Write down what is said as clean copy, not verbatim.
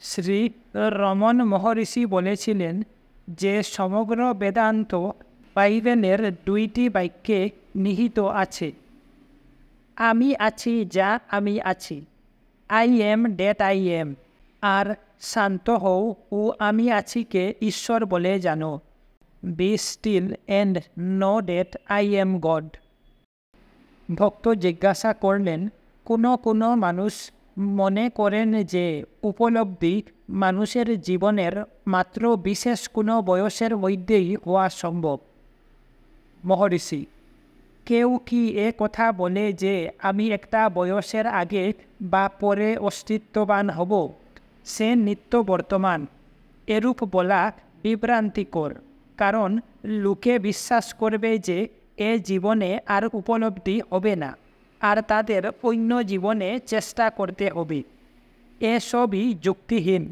শ্রী রমন মহর্ষি বলেছিলেন যে সমগ্র বেদান্ত বাইবেলের 2টি বাক্যে নিহিত আছে। আমি আছি যা আমি আছি, I am that I am. আর শান্ত হও ও আমি আছিকে ঈশ্বর বলে জানো। Be still and know that I am God. ভক্ত জিজ্ঞাসা করলেন, কোনো মানুষ মনে করেন যে উপলব্ধি মানুষের জীবনের মাত্র বিশেষ কোনো বয়সের মধ্যেই হওয়া সম্ভব। মহর্ষি, কেউ কি এ কথা বলে যে আমি একটা বয়সের আগে বা পরে অস্তিত্ববান হব? সে নিত্য বর্তমান। এরূপ বলা বিভ্রান্তিকর, কারণ লোকে বিশ্বাস করবে যে এ জীবনে আর উপলব্ধি হবে না, আর তাদের অন্য জীবনে চেষ্টা করতে হবে। এসবই যুক্তিহীন।